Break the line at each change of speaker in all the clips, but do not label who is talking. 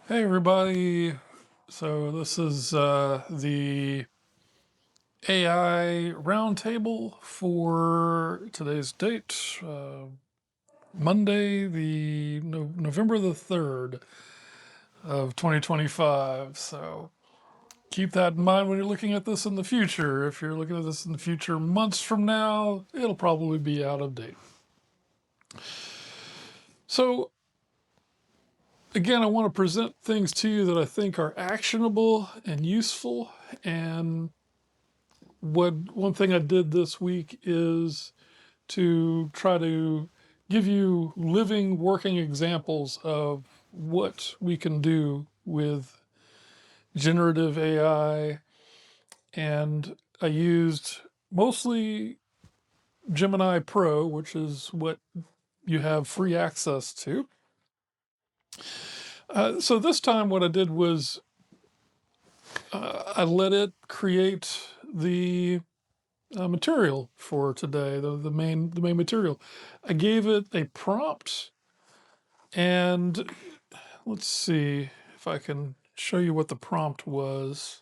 Hey everybody, so this is the AI Roundtable for today's date, Monday, November the 3rd of 2025. So keep that in mind when you're looking at this in the future. If you're looking at this in the future months from now, it'll probably be out of date. So again, I want to present things to you that I think are actionable and useful. And one thing I did this week is to try to give you living, working examples of what we can do with generative AI. And I used mostly Gemini Pro, which is what you have free access to. So this time what I did was I let it create the material for today, the main material. I gave it a prompt, and let's see if I can show you what the prompt was.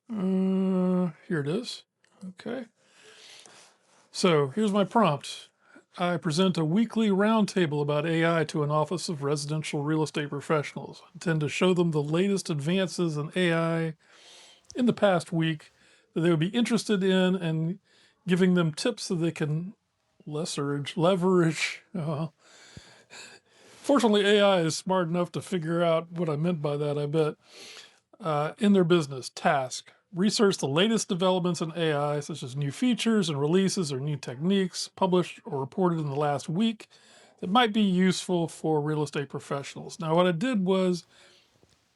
Here it is. Okay. So here's my prompt. I present a weekly roundtable about AI to an office of residential real estate professionals. I intend to show them the latest advances in AI in the past week that they would be interested in, and giving them tips so they can leverage. Fortunately, AI is smart enough to figure out what I meant by that, I bet. In their business, task. Research the latest developments in AI, such as new features and releases or new techniques published or reported in the last week that might be useful for real estate professionals. Now, what I did was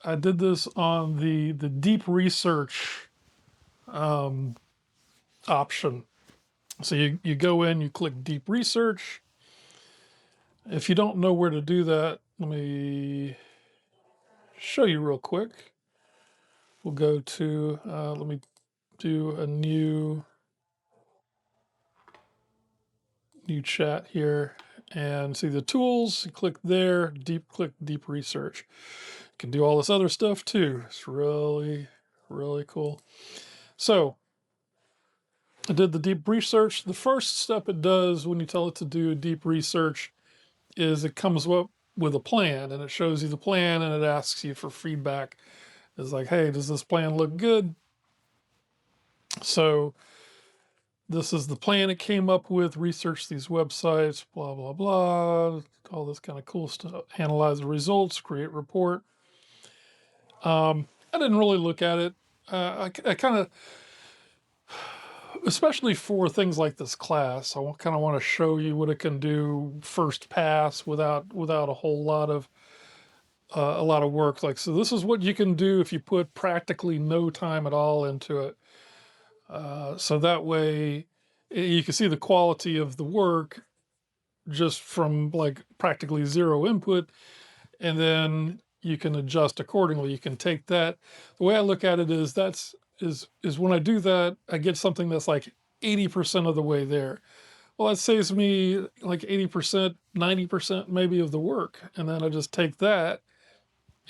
I did this on the deep research option. So you go in, you click deep research. If you don't know where to do that, let me show you real quick. We'll go to, let me do a new chat here and see the tools. Click there, click deep research. You can do all this other stuff too. It's really, really cool. So I did the deep research. The first step it does when you tell it to do deep research is it comes up with a plan, and it shows you the plan, and it asks you for feedback. It's like, hey, does this plan look good? So this is the plan it came up with. Research these websites, blah, blah, blah, all this kind of cool stuff. Analyze the results, create report. I didn't really look at it. I kind of, especially for things like this class, I kind of want to show you what it can do first pass without a whole lot of work. Like, so this is what you can do if you put practically no time at all into it. So that way you can see the quality of the work just from like practically zero input, and then you can adjust accordingly. You can take that. The way I look at it is is when I do that, I get something that's like 80% of the way there. Well, that saves me like 80%, 90% maybe of the work. And then I just take that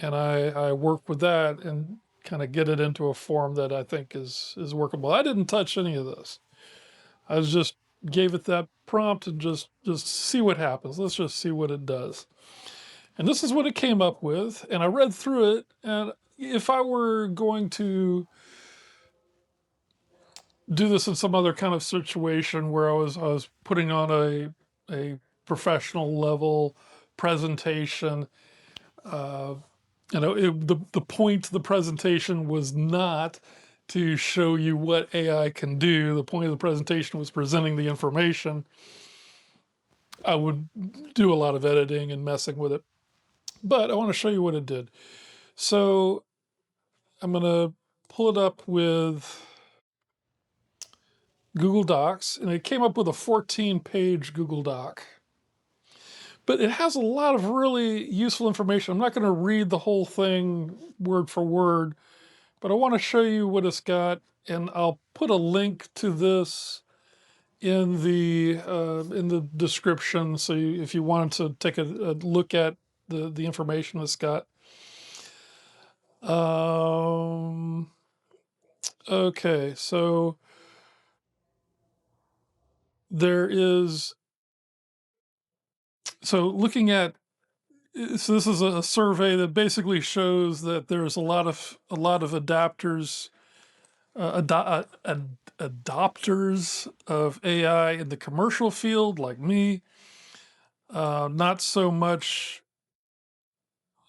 and I work with that and kind of get it into a form that I think is workable. I didn't touch any of this. I was just gave it that prompt and just see what happens. Let's just see what it does. And this is what it came up with. And I read through it. And if I were going to do this in some other kind of situation where I was putting on a professional level presentation, the point of the presentation was not to show you what AI can do. The point of the presentation was presenting the information. I would do a lot of editing and messing with it, but I want to show you what it did. So I'm going to pull it up with Google Docs, and it came up with a 14-page Google Doc. But it has a lot of really useful information. I'm not going to read the whole thing word for word, but I want to show you what it's got, and I'll put a link to this in the description. So if you wanted to take a look at the information it's got. Okay, so there is, so looking at, so this is a survey that basically shows that there's a lot of adapters, adopters of AI in the commercial field, like me. Not so much.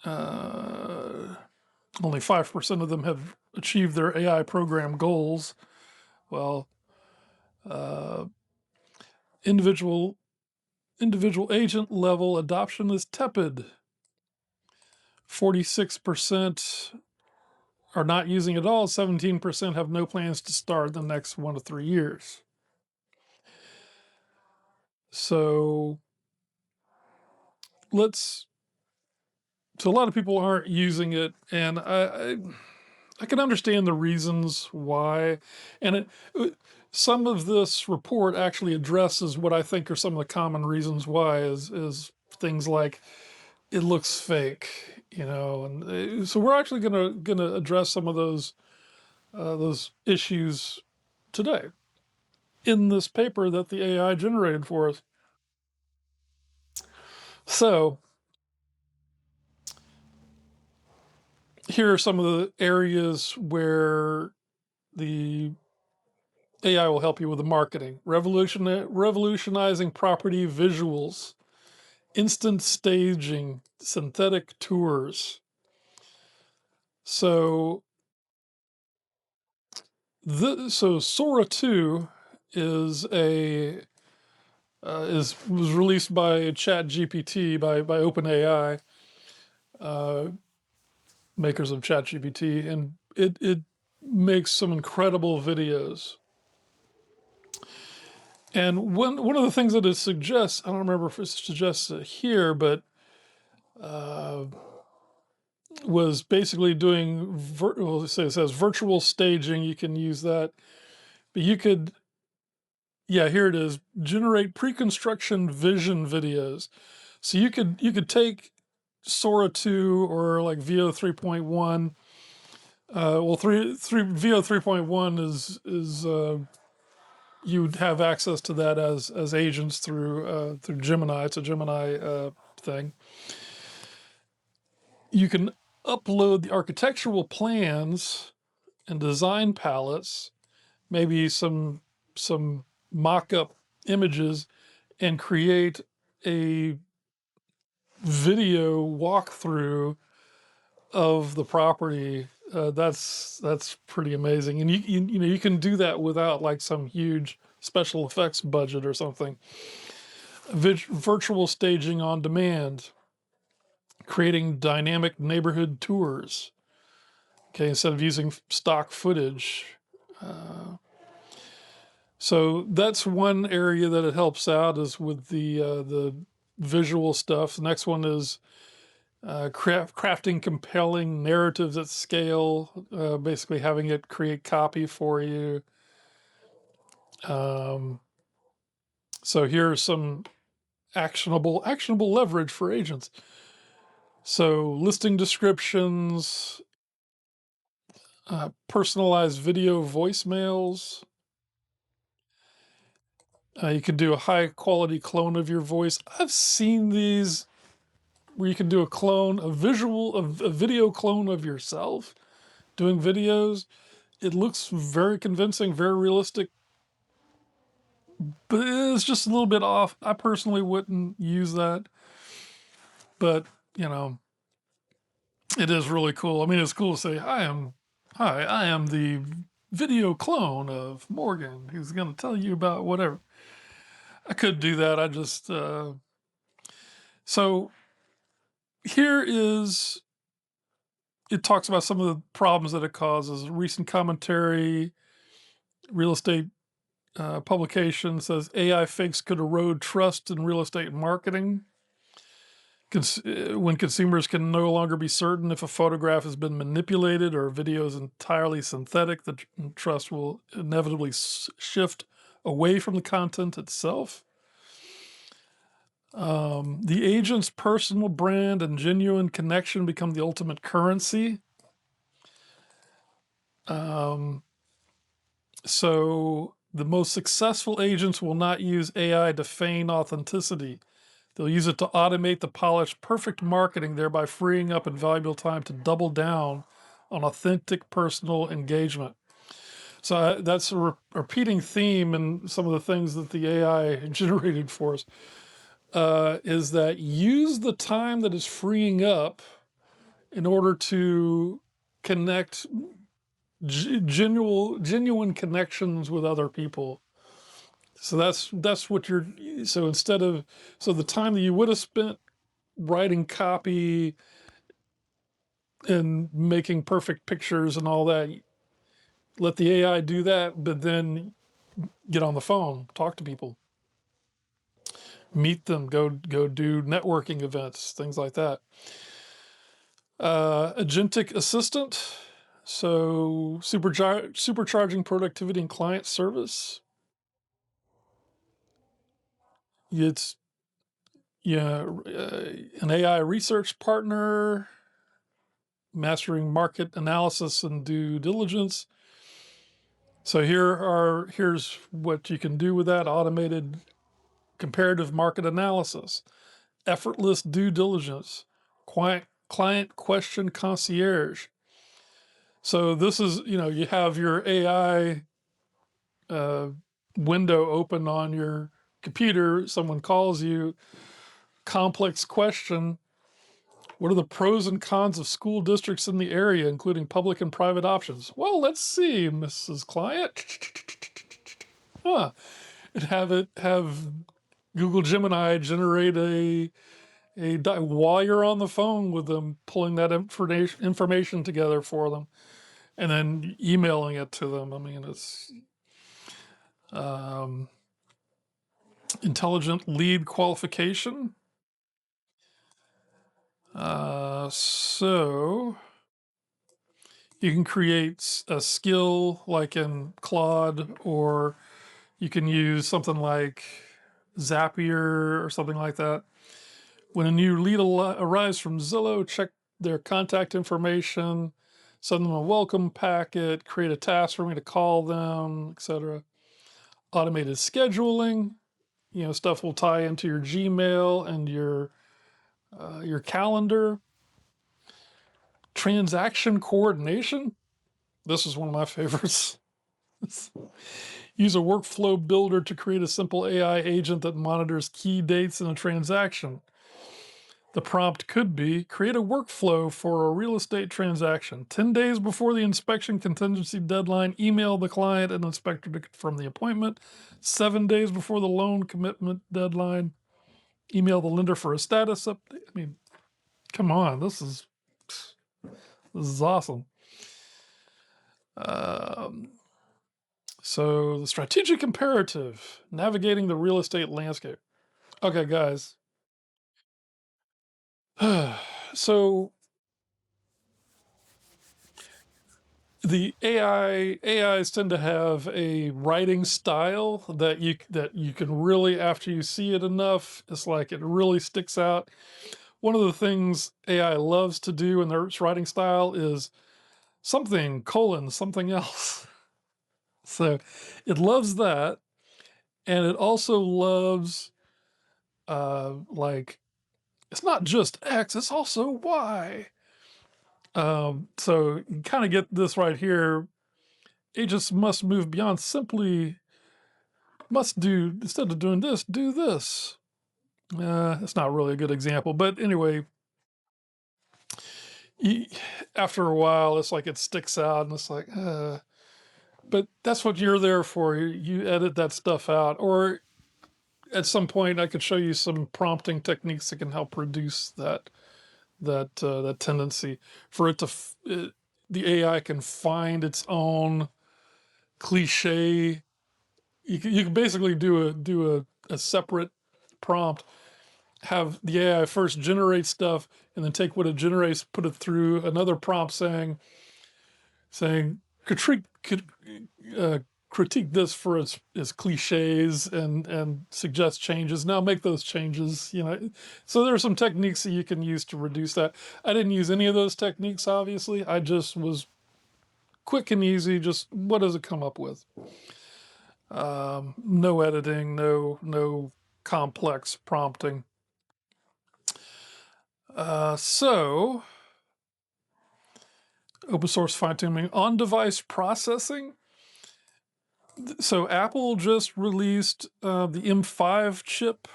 Only 5% of them have achieved their AI program goals. Well, uh, individual agent level adoption is tepid. 46% are not using it at all. 17% have no plans to start in the next 1 to 3 years. So so a lot of people aren't using it, and I can understand the reasons why. And some of this report actually addresses what I think are some of the common reasons why is things like it looks fake, and so we're actually gonna address some of those issues today in this paper that the AI generated for us. So here are some of the areas where the AI will help you with the marketing. Revolutionizing property visuals, instant staging, synthetic tours. So Sora 2 is was released by ChatGPT by OpenAI, makers of ChatGPT, and it makes some incredible videos. And one of the things that it suggests, I don't remember if it suggests it here, but was basically doing, it says virtual staging. You can use that, but you could, yeah, here it is, generate pre-construction vision videos. So you could take Sora 2 or like VO 3.1. Well, VO 3.1 is you'd have access to that as agents through Gemini. It's a Gemini thing. You can upload the architectural plans and design palettes, maybe some mock-up images, and create a video walkthrough of the property. That's pretty amazing, and you can do that without like some huge special effects budget or something. Virtual staging on demand, creating dynamic neighborhood tours. Okay, instead of using stock footage. So that's one area that it helps out, is with the visual stuff. The next one is crafting compelling narratives at scale, basically having it create copy for you. So here's some actionable leverage for agents. So listing descriptions, personalized video voicemails. You can do a high quality clone of your voice. I've seen these where you can do a video clone of yourself doing videos. It looks very convincing, very realistic, but it's just a little bit off. I personally wouldn't use that, but it is really cool. I mean, it's cool to say, hi, I am the video clone of Morgan, who's going to tell you about whatever. I could do that. I just, so here is, it talks about some of the problems that it causes. Recent commentary, real estate publication says AI fakes could erode trust in real estate marketing. When consumers can no longer be certain if a photograph has been manipulated or a video is entirely synthetic, the trust will inevitably shift away from the content itself. The agent's personal brand and genuine connection become the ultimate currency. So the most successful agents will not use AI to feign authenticity. They'll use it to automate the polished, perfect marketing, thereby freeing up invaluable time to double down on authentic personal engagement. So that's a repeating theme in some of the things that the AI generated for us, is that use the time that is freeing up in order to connect genuine connections with other people. So that's what you're. So instead of the time that you would have spent writing copy and making perfect pictures and all that, let the AI do that, but then get on the phone, talk to people, meet them, go do networking events, things like that. Agentic assistant, so supercharging productivity and client service. It's an AI research partner, mastering market analysis and due diligence. So here's what you can do with that: automated comparative market analysis, effortless due diligence, client question concierge. So this is, you have your AI window open on your computer. Someone calls you, complex question. What are the pros and cons of school districts in the area, including public and private options? Well, let's see, Mrs. Client. Huh. And have Google Gemini generate while you're on the phone with them, pulling that information together for them, and then emailing it to them. I mean, it's intelligent lead qualification. So you can create a skill like in Claude, or you can use something like Zapier or something like that. When a new lead arrives from Zillow, check their contact information, send them a welcome packet, create a task for me to call them, etc. Automated scheduling, stuff will tie into your Gmail and your calendar. Transaction coordination. This is one of my favorites. Use a workflow builder to create a simple AI agent that monitors key dates in a transaction. The prompt could be, create a workflow for a real estate transaction. 10 days before the inspection contingency deadline, email the client and inspector to confirm the appointment. 7 days before the loan commitment deadline, email the lender for a status update. I mean, come on, this is awesome. So the strategic imperative, navigating the real estate landscape. Okay, guys. So the AIs tend to have a writing style that you can really, after you see it enough, it's like it really sticks out. One of the things AI loves to do in their writing style is something something else. So it loves that, and it also loves like, it's not just X, it's also Y. So you kind of get this right here. Agents must move beyond simply must do, instead of doing this, do this. It's not really a good example, but anyway, after a while, it's like it sticks out, and it's like, but that's what you're there for. You edit that stuff out, or at some point, I could show you some prompting techniques that can help reduce that tendency for it to. The AI can find its own cliche. You can basically do a separate prompt, have the AI first generate stuff, and then take what it generates, put it through another prompt saying critique this for its cliches and suggest changes. Now make those changes, you know. So there are some techniques that you can use to reduce that. I didn't use any of those techniques, obviously. I just was quick and easy. Just what does it come up with? No editing, no complex prompting. So open source fine-tuning on device processing. So Apple just released the M5 chip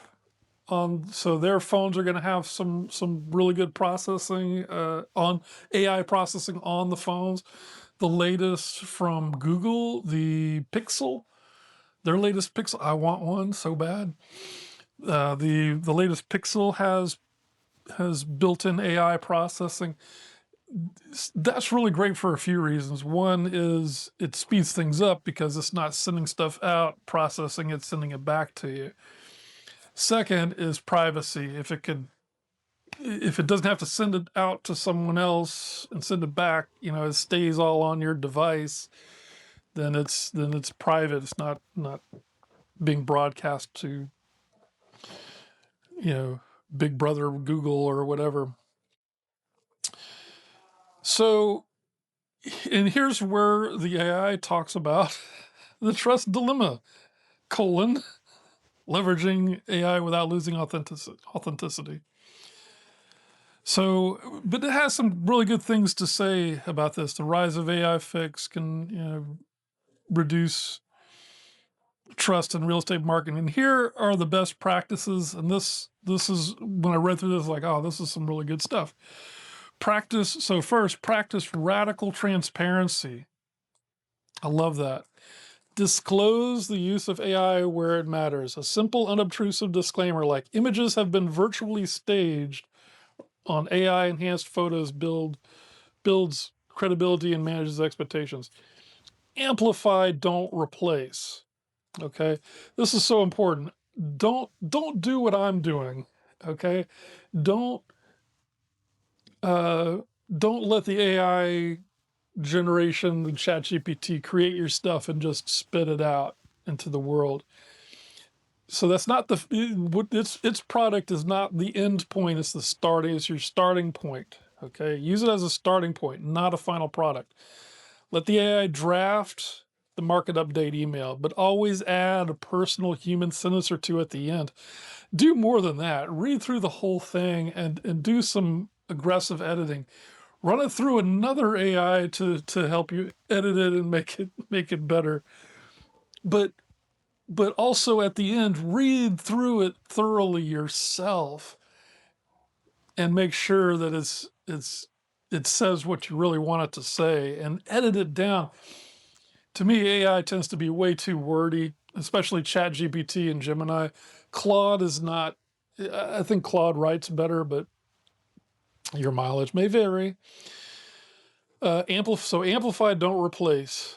so their phones are going to have some really good processing on AI processing on the phones. The latest from Google, the Pixel, their latest Pixel. I want one so bad. The latest Pixel has built-in AI processing. That's really great for a few reasons. One is it speeds things up because it's not sending stuff out, processing it, sending it back to you. Second is privacy. If it doesn't have to send it out to someone else and send it back, you know, it stays all on your device, then it's private. It's not being broadcast to, you know, Big Brother Google or whatever. So, and here's where the AI talks about the trust dilemma, leveraging AI without losing authenticity. So, but it has some really good things to say about this. The rise of AI fix can, you know, reduce trust in real estate marketing. And here are the best practices. And this is, when I read through this, like, oh, this is some really good stuff. So first, practice radical transparency. I love that. Disclose the use of AI where it matters. A simple, unobtrusive disclaimer like images have been virtually staged on AI-enhanced photos builds credibility and manages expectations. Amplify, don't replace. Okay, this is so important. Don't do what I'm doing. Okay, don't let the AI generation, the ChatGPT, create your stuff and just spit it out into the world. So that's not its product is not the end point. It's your starting point. Okay, use it as a starting point, not a final product. Let the AI draft the market update email, but always add a personal human sentence or two at the end. Do more than that. Read through the whole thing and do some aggressive editing. Run it through another AI to help you edit it and make it better. But also at the end, read through it thoroughly yourself and make sure that it says what you really want it to say and edit it down. To me, AI tends to be way too wordy, especially ChatGPT and Gemini. Claude is not. I think Claude writes better, but your mileage may vary. Amplify, don't replace.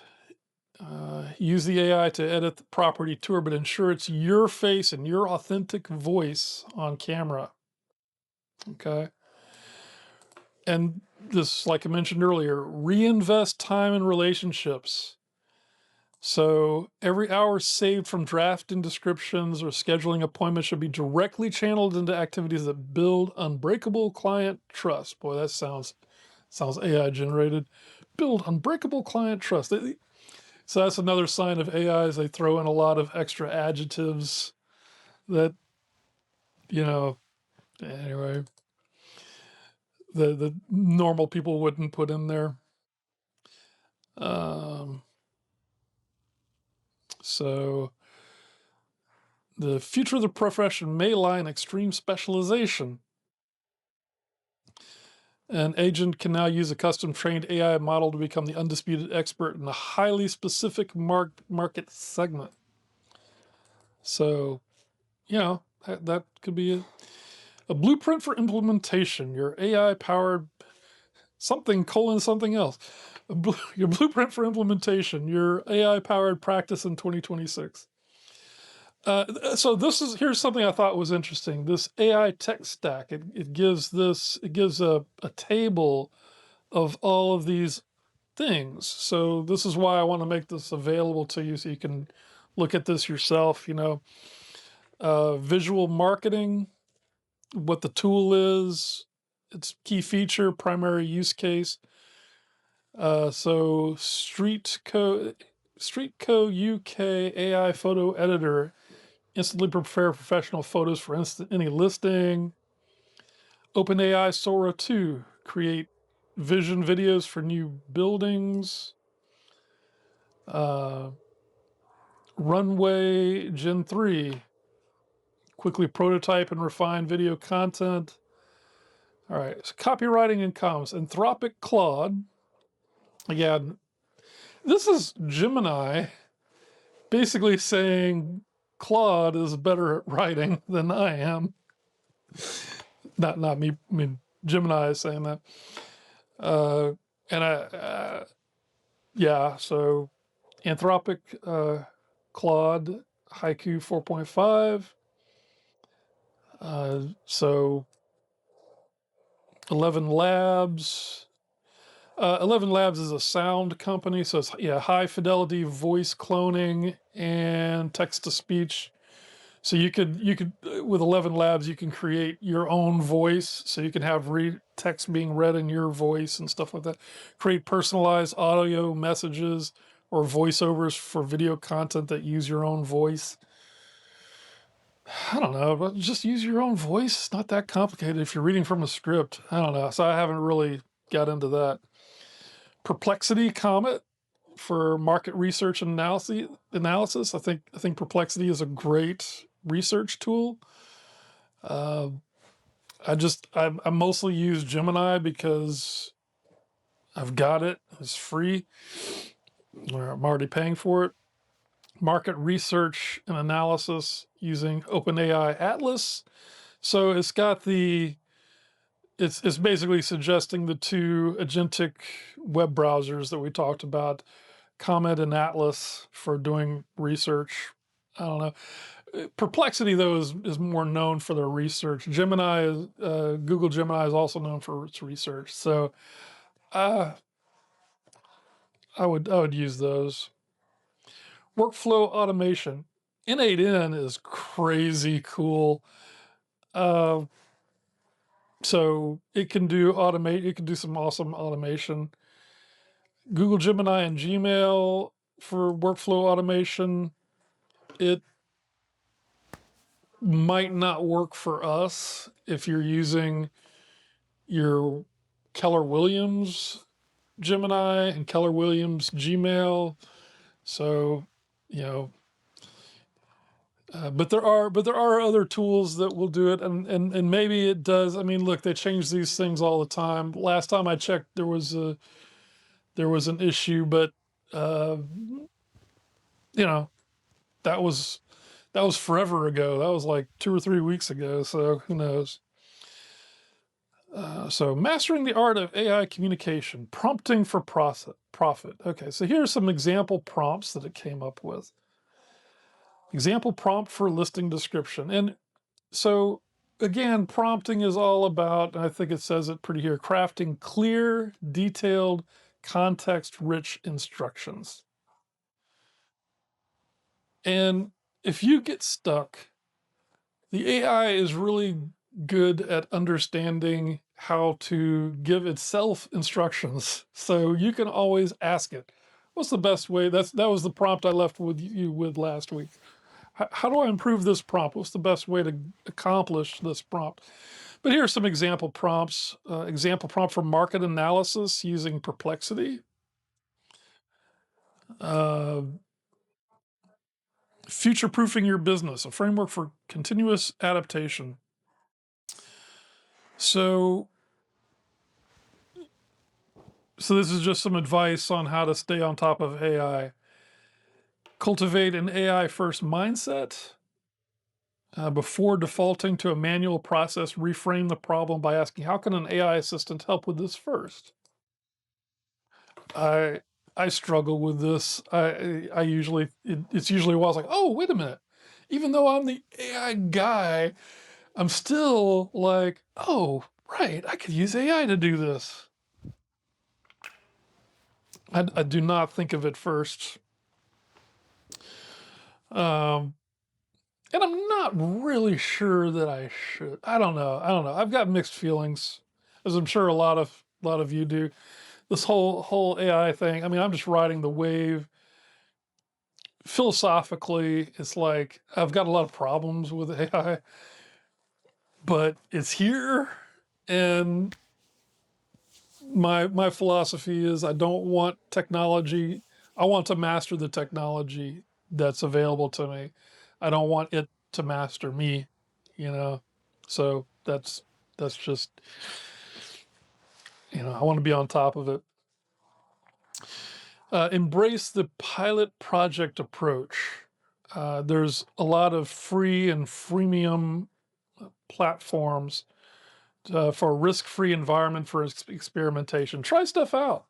Use the AI to edit the property tour, but ensure it's your face and your authentic voice on camera. Okay. And this, like I mentioned earlier, reinvest time in relationships. So every hour saved from drafting descriptions or scheduling appointments should be directly channeled into activities that build unbreakable client trust. Boy, that sounds AI generated. Build unbreakable client trust. So that's another sign of AI is they throw in a lot of extra adjectives that, you know, anyway, the normal people wouldn't put in there. So the future of the profession may lie in extreme specialization. An agent can now use a custom-trained AI model to become the undisputed expert in a highly specific market segment. So, you know, that could be a blueprint for implementation. Your AI-powered something else. Your blueprint for implementation. Your AI-powered practice in 2026. So here's something I thought was interesting. This AI tech stack, it gives a table of all of these things. So this is why I want to make this available to you so you can look at this yourself. Visual marketing, what the tool is, its key feature, primary use case. So Streetco UK AI photo editor instantly prepare professional photos for any listing. OpenAI Sora 2 create vision videos for new buildings. Runway Gen 3 quickly prototype and refine video content. All right, so copywriting and comms. Anthropic Claude. Again, this is Gemini basically saying Claude is better at writing than I am. Not me. I mean, Gemini is saying that. So Anthropic Claude Haiku 4.5. So 11 Labs. 11 Labs is a sound company, so it's high fidelity voice cloning and text to speech. So you could with 11 Labs you can create your own voice, so you can have text being read in your voice and stuff like that. Create personalized audio messages or voiceovers for video content that use your own voice. I don't know, but just use your own voice. It's not that complicated if you're reading from a script. I don't know, so I haven't really got into that. Perplexity Comet for market research and analysis. I think Perplexity is a great research tool. I mostly use Gemini because I've got it. It's free. I'm already paying for it. Market research and analysis using OpenAI Atlas. So it's got it's basically suggesting the two agentic web browsers that we talked about, Comet and Atlas, for doing research. I don't know. Perplexity, though, is more known for their research. Google Gemini is also known for its research. So I would use those. Workflow automation. N8N is crazy cool. So it can do some awesome automation. Google Gemini and Gmail for workflow automation. It might not work for us if you're using your Keller Williams Gemini and Keller Williams Gmail. So, but there are other tools that will do it, and maybe it does. I mean, look, they change these things all the time. Last time I checked, there was an issue, but that was forever ago. That was like 2 or 3 weeks ago. So who knows? So mastering the art of AI communication, prompting for profit. Okay, so here's some example prompts that it came up with. Example prompt for listing description. And so again, prompting is all about, and I think it says it pretty here, crafting clear, detailed, context-rich instructions. And if you get stuck, the AI is really good at understanding how to give itself instructions. So you can always ask it, what's the best way? That was the prompt I left with you with last week. How do I improve this prompt? What's the best way to accomplish this prompt? But here are some example prompts. Example prompt for market analysis using Perplexity. Future-proofing your business, a framework for continuous adaptation. So this is just some advice on how to stay on top of AI. Cultivate an AI-first mindset. Before defaulting to a manual process, reframe the problem by asking, how can an AI assistant help with this first? I struggle with this. It's usually a while. It's like, oh, wait a minute. Even though I'm the AI guy, I'm still like, oh, right, I could use AI to do this. I do not think of it first. Um, and I'm not really sure that I should. I don't know. I've got mixed feelings, as I'm sure a lot of you do. This whole AI thing. I mean, I'm just riding the wave. Philosophically, it's like I've got a lot of problems with AI, but it's here, and my philosophy is I don't want technology. I want to master the technology that's available to me. I don't want it to master me, you know. So that's just, I want to be on top of it. Embrace the pilot project approach. There's a lot of free and freemium platforms for a risk-free environment for experimentation. Try stuff out.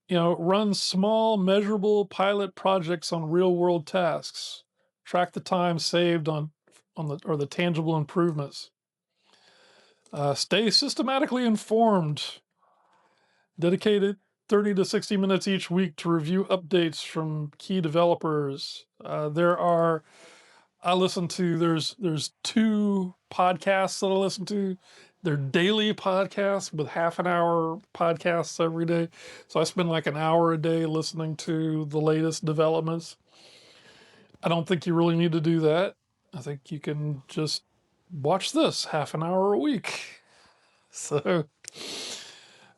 Run small, measurable pilot projects on real-world tasks. Track the time saved on the tangible improvements. Stay systematically informed. Dedicated 30 to 60 minutes each week to review updates from key developers. There's two podcasts that I listen to. They're daily podcasts with half an hour podcasts every day. So I spend like an hour a day listening to the latest developments. I don't think you really need to do that. I think you can just watch this half an hour a week. So,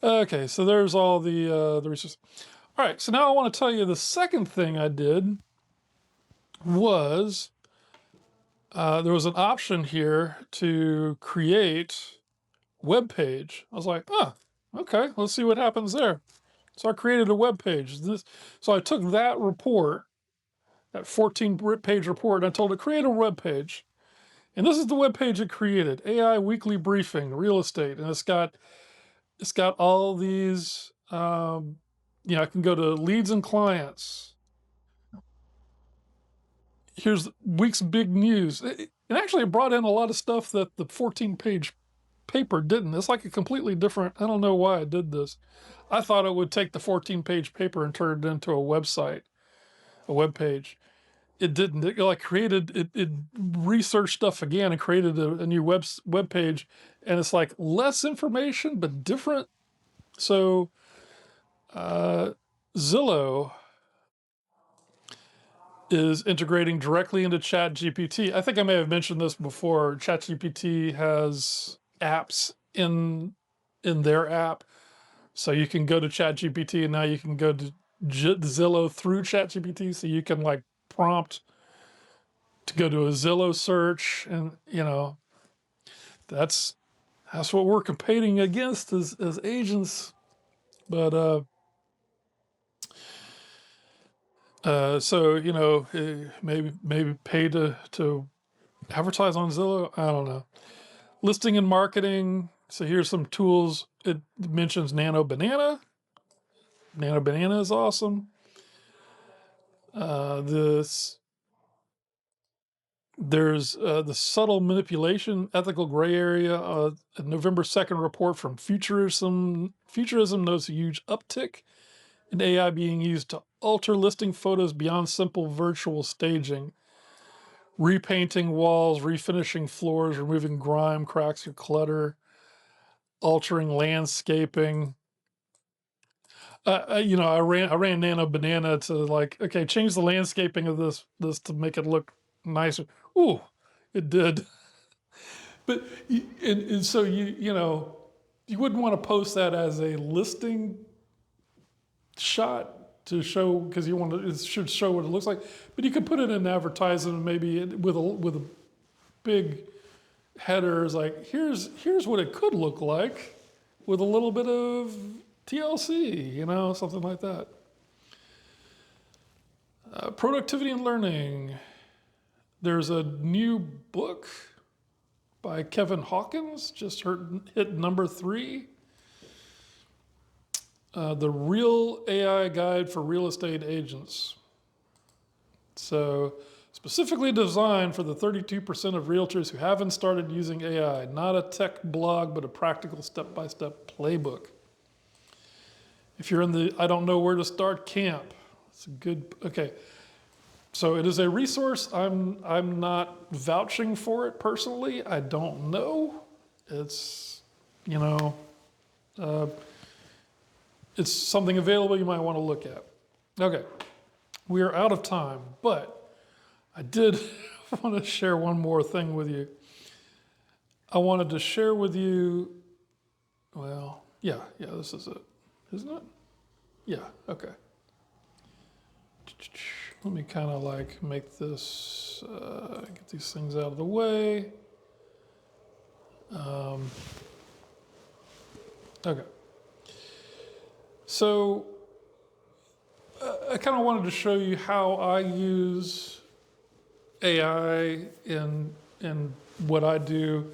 okay, so there's all the research. All right, so now I want to tell you the second thing I did was there was an option here to create web page. I was like, oh, okay, let's see what happens there. So I created a web page. So I took that report, that 14-page report, and I told it create a web page. And this is the web page it created: AI Weekly Briefing, real estate, and it's got all these. I can go to leads and clients. Here's week's big news. And actually, it brought in a lot of stuff that the 14-page paper didn't. It's like a completely different. I don't know why I did this. I thought it would take the 14-page paper and turn it into a website, a web page. It didn't. It researched stuff again and created a new web page, and it's like less information but different. So Zillow is integrating directly into ChatGPT. I think I may have mentioned this before. ChatGPT has apps in their app, so you can go to ChatGPT, and now you can go to Zillow through ChatGPT, so you can like prompt to go to a Zillow search, and that's what we're competing against as agents. But maybe pay to advertise on Zillow. I don't know. Listing and marketing. So here's some tools. It mentions Nano Banana. Nano Banana is awesome. There's the subtle manipulation, ethical gray area. A November 2nd report from Futurism. Futurism notes a huge uptick in AI being used to alter listing photos beyond simple virtual staging. Repainting walls, refinishing floors, removing grime, cracks, or clutter, altering landscaping. I ran Nano Banana to like, okay, change the landscaping of this to make it look nicer. Ooh, it did. But and so you wouldn't want to post that as a listing shot to show, because it should show what it looks like. But you could put it in advertising, maybe with a big headers like here's what it could look like with a little bit of TLC, something like that. Productivity and learning. There's a new book by Kevin Hawkins, just hit number 3. The Real AI Guide for Real Estate Agents. So specifically designed for the 32% of realtors who haven't started using AI. Not a tech blog, but a practical step-by-step playbook. If you're in the I don't know where to start camp, it's a good, okay. So it is a resource. I'm not vouching for it personally. I don't know. It's, you know, it's something available you might want to look at. Okay, we are out of time, but I did want to share one more thing with you. I wanted to share with you, well, yeah, this is it, isn't it? Yeah, okay. Let me kind of like make this, get these things out of the way. Okay. So I kind of wanted to show you how I use AI in what I do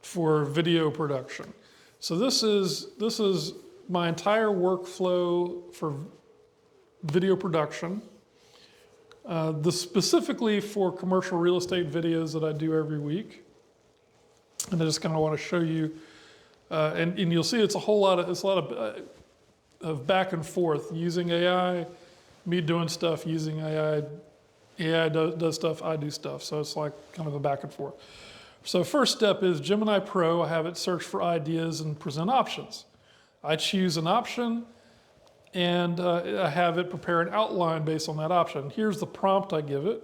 for video production. So this is my entire workflow for video production. This specifically for commercial real estate videos that I do every week. And I just kind of want to show you, and you'll see it's a lot of back and forth using AI, me doing stuff, using AI does stuff, I do stuff. So it's like kind of a back and forth. So first step is Gemini Pro. I have it search for ideas and present options. I choose an option and I have it prepare an outline based on that option. Here's the prompt I give it.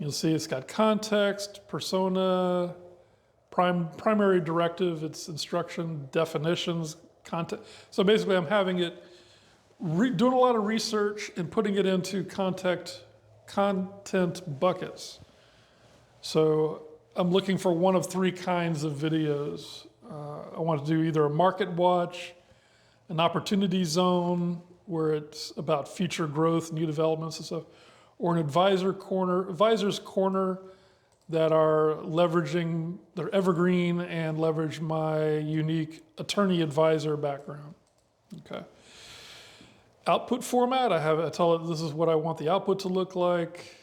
You'll see it's got context, persona, primary directive, its instruction, definitions, content. So basically I'm having it doing a lot of research and putting it into content buckets. So I'm looking for one of three kinds of videos. I want to do either a market watch, an opportunity zone where it's about future growth, new developments and stuff, or an advisor's corner that are leveraging, they're evergreen and leverage my unique attorney advisor background. Okay. Output format, I tell it this is what I want the output to look like.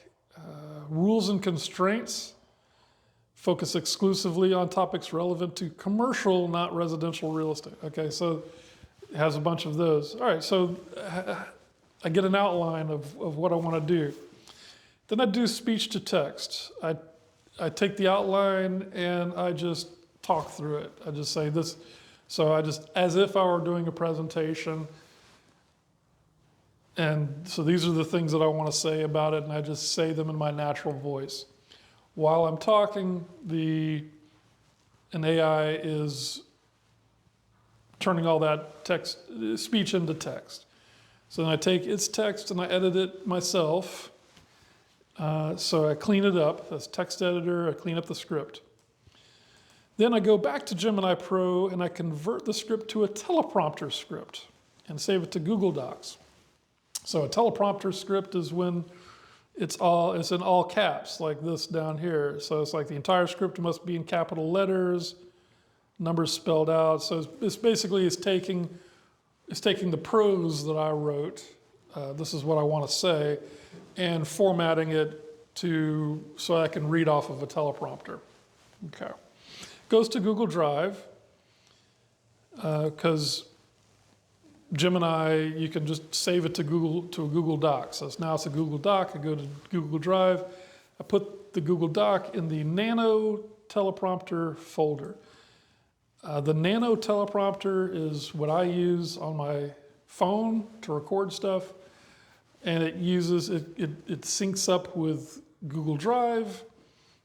Rules and constraints, focus exclusively on topics relevant to commercial, not residential real estate. Okay, so it has a bunch of those. All right, so I get an outline of what I want to do. Then I do speech to text. I take the outline and I just talk through it. I just say this, so I just, as if I were doing a presentation. And so these are the things that I want to say about it, and I just say them in my natural voice. While I'm talking, an AI is turning all that speech into text. So then I take its text and I edit it myself. So I clean it up. That's text editor, I clean up the script. Then I go back to Gemini Pro and I convert the script to a teleprompter script and save it to Google Docs. So a teleprompter script is when it's in all caps, like this down here. So it's like the entire script must be in capital letters, numbers spelled out. So it's basically taking the prose that I wrote, this is what I want to say, and formatting it so I can read off of a teleprompter. Okay. Goes to Google Drive, because Gemini, you can just save it to a Google Doc. So now it's a Google Doc. I go to Google Drive. I put the Google Doc in the Nano Teleprompter folder. The Nano Teleprompter is what I use on my phone to record stuff, and it syncs up with Google Drive.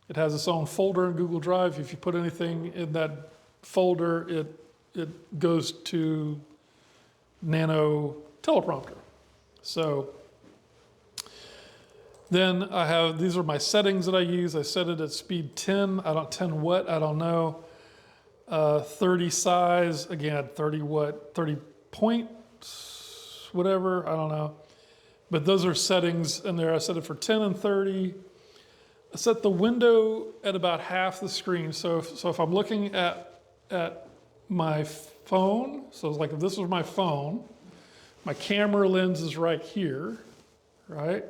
It has its own folder in Google Drive. If you put anything in that folder, it goes to Nano Teleprompter. So then I have, these are my settings that I use. I set it at speed 10. 10 what? I don't know. 30 size, again, 30 what? 30 point, whatever, I don't know. But those are settings in there. I set it for 10 and 30. I set the window at about half the screen. So if I'm looking at my phone, so it's like if this was my phone, my camera lens is right here, right?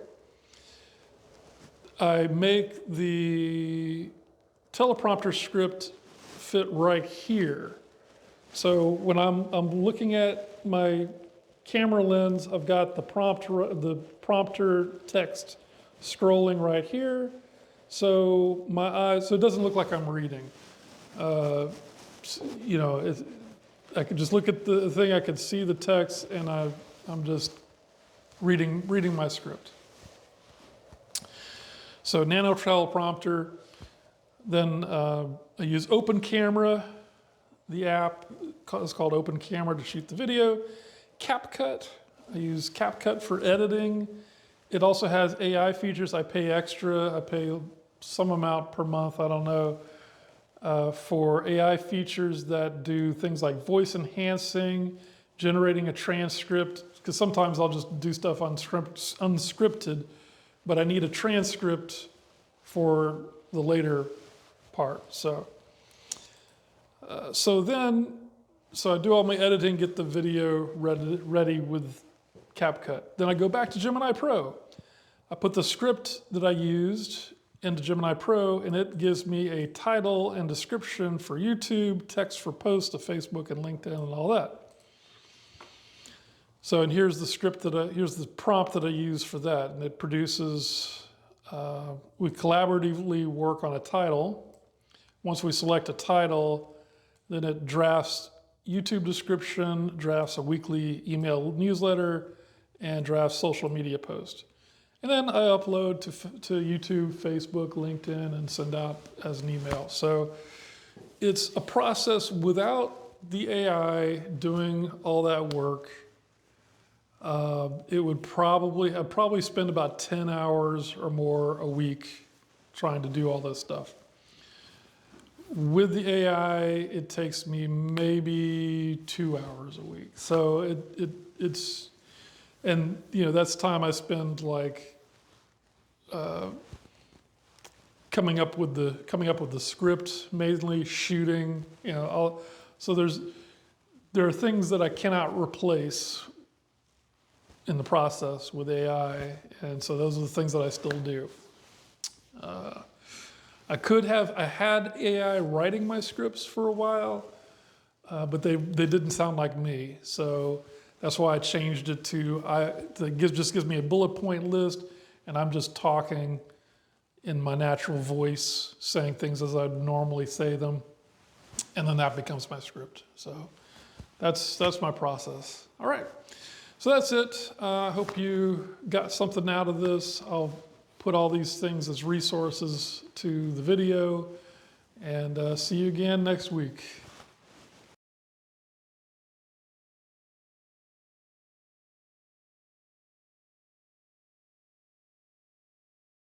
I make the teleprompter script fit right here. So when I'm looking at my camera lens, I've got the prompter text scrolling right here. So my eyes, so it doesn't look like I'm reading. You know, I could just look at the thing, I could see the text, and I'm just reading my script. So Nano Teleprompter, then I use Open Camera. The app is called Open Camera to shoot the video. CapCut, I use CapCut for editing. It also has AI features. I pay extra. I pay some amount per month, I don't know, for AI features that do things like voice enhancing, generating a transcript, because sometimes I'll just do stuff unscripted, but I need a transcript for the later part. So I do all my editing, get the video ready with CapCut. Then I go back to Gemini Pro. I put the script that I used into Gemini Pro, and it gives me a title and description for YouTube, text for posts to Facebook and LinkedIn and all that. So, and here's the prompt that I use for that, and it produces, we collaboratively work on a title. Once we select a title, then it drafts YouTube description, drafts a weekly email newsletter, and drafts social media post. And then I upload to YouTube, Facebook, LinkedIn, and send out as an email. So it's a process without the AI doing all that work. I'd probably spend about 10 hours or more a week trying to do all this stuff. With the AI, it takes me maybe 2 hours a week. So it's, and you know, that's time I spend like coming up with the script, mainly shooting. You know, so there are things that I cannot replace in the process with AI, and so those are the things that I still do. I had AI writing my scripts for a while, but they didn't sound like me. So that's why I changed it to, it just gives me a bullet point list, and I'm just talking in my natural voice, saying things as I'd normally say them, and then that becomes my script. So that's my process. All right, so that's it. I hope you got something out of this. I'll put all these things as resources to the video, and see you again next week.